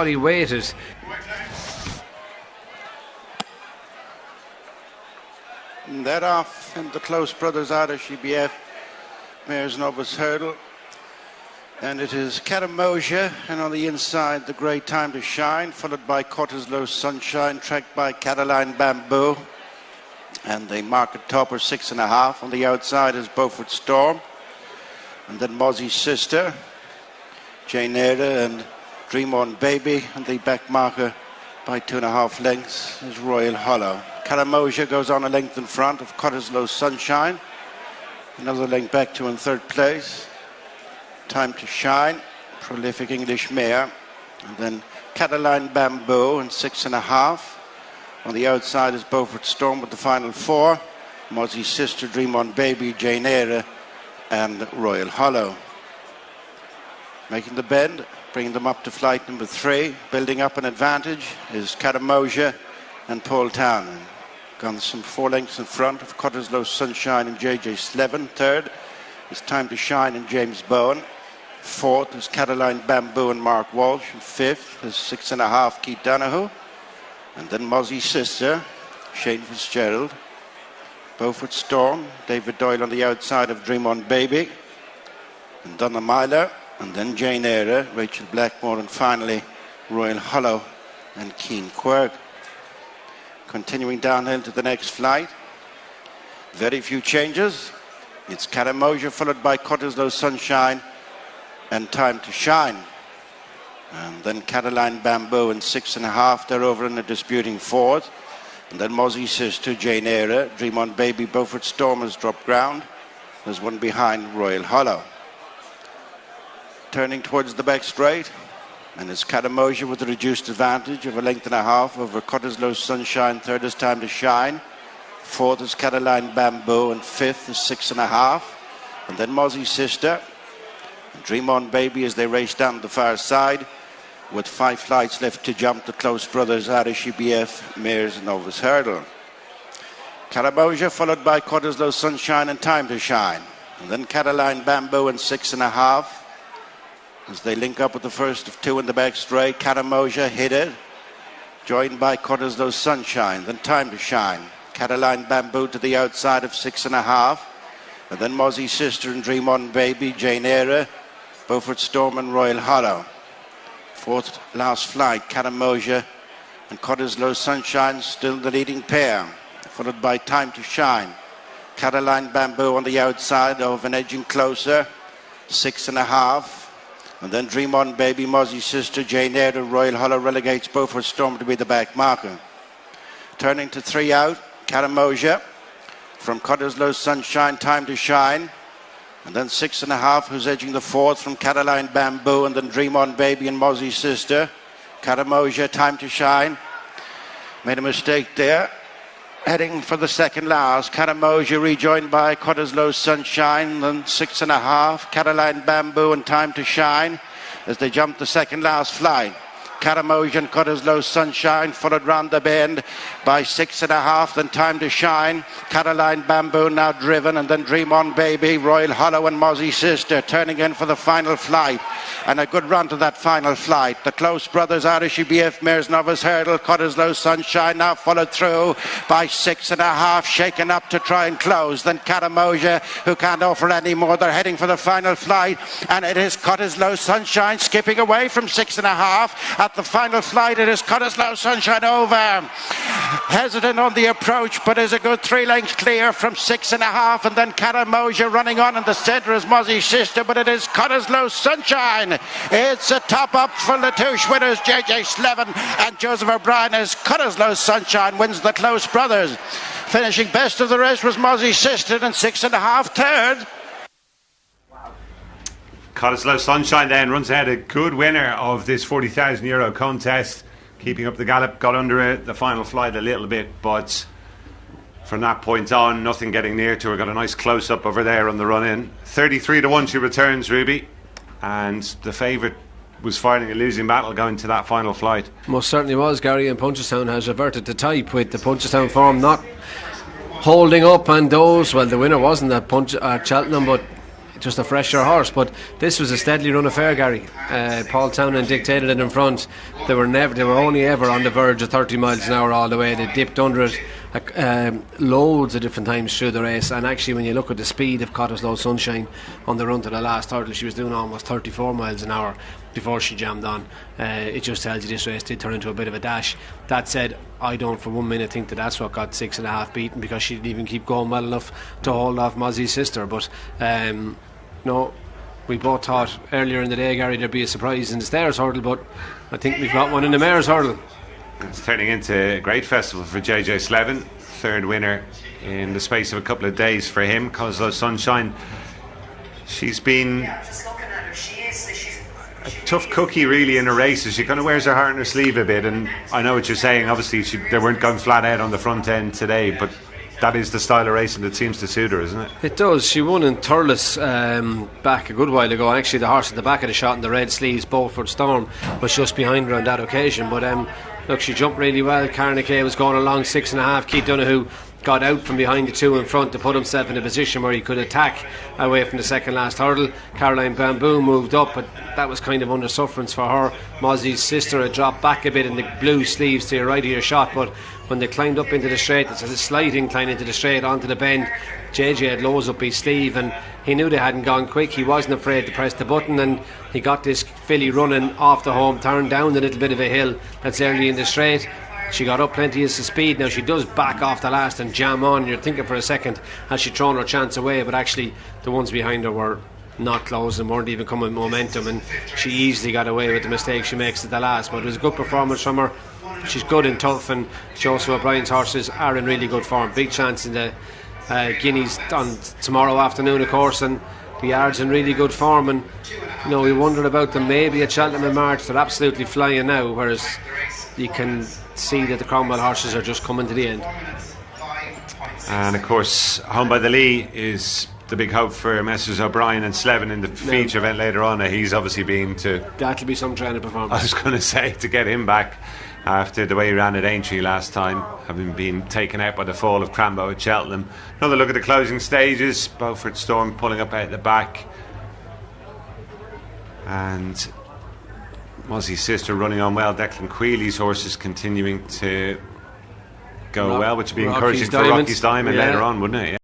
He waited. And that off, and the close brothers Irish EBF, Mares Novice Hurdle. And it is Cottesloe, and on the inside, the Great Time to Shine, followed by Cottesloe Sunshine, tracked by Caroline Bamboo. And the market topper 6.5. On the outside is Beaufort Storm. And then Mozzies Sister, Jane Eyre and Dream On Baby. And the back marker by 2.5 lengths is Royal Hollow. Cottesloe goes on a length in front of Cottesloe Sunshine. Another length back to in third place. Time to Shine, prolific English mare. And then Caroline Bamboo in 6.5. On the outside is Beaufort Storm with the final 4. Mozzies Sister, Dream On Baby, Jane Eyre and Royal Hollow. Making the bend, bringing them up to flight number 3. Building up an advantage is Cottesloe and Punchestown. Gone some 4 lengths in front of Cottesloe Sunshine and JJ Slevin. Third is Time to Shine and James Bowen. Fourth is Caroline Bamboo and Mark Walsh. And fifth is 6.5 Keith Donahue. And then Mozzies Sister, Shane Fitzgerald. Beaufort Storm, David Doyle on the outside of Dream On Baby. And Donna Myler. And then Jane Eyre, Rachel Blackmore. And finally Royal Hollow and Keen Quirk. Continuing downhill to the next flight. Very few changes. It's Cottesloe followed by Cottesloe Sunshine and Time to Shine. And then Caroline Bamboo in 6.5. They're over in a disputing 4th. And then Mozzies Sister, Jane Eyre, Dream On Baby, Beaufort Storm has dropped ground. There's one behind, Royal Hollow. Turning towards the back straight. And it's Cottesloe with a reduced advantage of 1.5 lengths over Cottesloe Sunshine. Third is Time to Shine. Fourth is Caroline Bamboo. And fifth is 6.5. And then Mozzies Sister. And Dream On Baby as they race down the far side. With 5 flights left to jump, the close brothers Irish EBF, Mares Novice Hurdle. Cottesloe followed by Cottesloe Sunshine and Time to Shine. And then Caroline Bamboo and 6.5. As they link up with the first of 2 in the back straight. Cottesloe hit it. Joined by Cottesloe Sunshine. Then Time to Shine. Caroline Bamboo to the outside of 6.5. And then Mozzies Sister and Dream On Baby, Jane Eyre, Beaufort Storm and Royal Hollow. Fourth last flight, Cottesloe and Cottesloe Sunshine still the leading pair. Followed by Time to Shine. Caroline Bamboo on the outside of an edging closer, 6.5. And then Dream On Baby, Mozzies Sister, Jane Eyre, Royal Hollow relegates Beaufort Storm to be the back marker. Turning to 3 out, Cottesloe from Cottesloe Sunshine, Time to Shine. And then 6.5, who's edging the 4th from Caroline Bamboo. And then Dream On Baby and Mozzies Sister. Cottesloe, Time to Shine. Made a mistake there. Heading for the second last. Cottesloe rejoined by Cottesloe Sunshine. Then 6.5, Caroline Bamboo and Time to Shine as they jump the second last flight. Cottesloe and Cottesloe Sunshine followed round the bend by 6.5, then Time to Shine. Caroline Bamboo now driven, and then Dream On Baby, Royal Hollow and Mozzies Sister turning in for the final flight. And a good run to that final flight. The close brothers Irish EBF, Mares Novice Hurdle, Cottesloe Sunshine now followed through by 6.5, shaken up to try and close. Then Cottesloe, who can't offer any more, they're heading for the final flight, and it is Cottesloe Sunshine skipping away from 6.5. At the final flight, it is Cottesloe Sunshine over. Hesitant on the approach, but is a good 3 lengths clear from 6.5. And then Cottesloe running on in the centre is Mozzies Sister, but it is Cottesloe Sunshine. It's a top up for Latouche winners JJ Slevin and Joseph O'Brien as Cottesloe Sunshine wins the close brothers. Finishing best of the rest was Mozzies Sister and 6.5 third. Cottesloe Sunshine then runs ahead, a good winner of this €40,000 contest, keeping up the gallop, got under the final flight a little bit, but from that point on, nothing getting near to her. Got a nice close-up over there on the run-in. 33-1 she returns, Ruby, and the favourite was fighting a losing battle going to that final flight. Most certainly was, Gary, and Punchestown has reverted to type with the Punchestown form not holding up, and those, well, the winner wasn't at Cheltenham, but just a fresher horse. But this was a steadily run affair, Gary. Paul Townend dictated it in front. They were only ever on the verge of 30 miles an hour all the way. They dipped under it loads of different times through the race, and actually when you look at the speed of Cottesloe Sunshine on the run to the last hurdle, she was doing almost 34 miles an hour before she jammed on. It just tells you this race did turn into a bit of a dash. That said, I don't for 1 minute think that's what got Sixandahalf beaten, because she didn't even keep going well enough to hold off Mozzies Sister. But no, we both thought earlier in the day, Gary, there'd be a surprise in the stairs hurdle, but I think we've got one in the mares hurdle. It's turning into a great festival for JJ Slevin. Third winner in the space of a couple of days for him. Cottesloe Sunshine, she's been a tough cookie really in her races. She kind of wears her heart on her sleeve a bit, and I know what you're saying. Obviously they weren't going flat out on the front end today, but that is the style of racing that seems to suit her, isn't it? It does. She won in Thurles back a good while ago. Actually, the horse at the back of the shot in the red sleeves, Beaufort Storm, was just behind her on that occasion. But look, she jumped really well. Carnacay was going along 6.5. Keith Donoghue got out from behind the two in front to put himself in a position where he could attack away from the second last hurdle. Caroline Bamboo moved up, but that was kind of under sufferance for her. Mozzies Sister had dropped back a bit in the blue sleeves to your right of your shot, but when they climbed up into the straight, it's a slight incline into the straight onto the bend, JJ had lows up his sleeve, and he knew they hadn't gone quick. He wasn't afraid to press the button, and he got this filly running off the home turn down a little bit of a hill that's early in the straight. She got up plenty of speed. Now she does back off the last and jam on. You're thinking for a second, has she thrown her chance away? But actually the ones behind her were not close and weren't even coming with momentum, and she easily got away with the mistake she makes at the last. But it was a good performance from her. She's good and tough, and Joseph O'Brien's horses are in really good form. Big chance in the Guineas on tomorrow afternoon, of course, and the Yard's in really good form. And you know, we wondered about them maybe at Cheltenham in March. They're absolutely flying now, whereas you can see that the Cromwell horses are just coming to the end. And of course, Home by the Lee is the big hope for Messrs O'Brien and Slevin in the feature event later on. He's obviously been to... That'll be some training performance. I was going to say, to get him back after the way he ran at Aintree last time, having been taken out by the fall of Crambo at Cheltenham. Another look at the closing stages. Beaufort Storm pulling up out the back, and Mozzies Sister running on well. Declan Quealy's horses continuing to go well, which would be encouraging for Rocky's Diamond later on, wouldn't it? Yeah.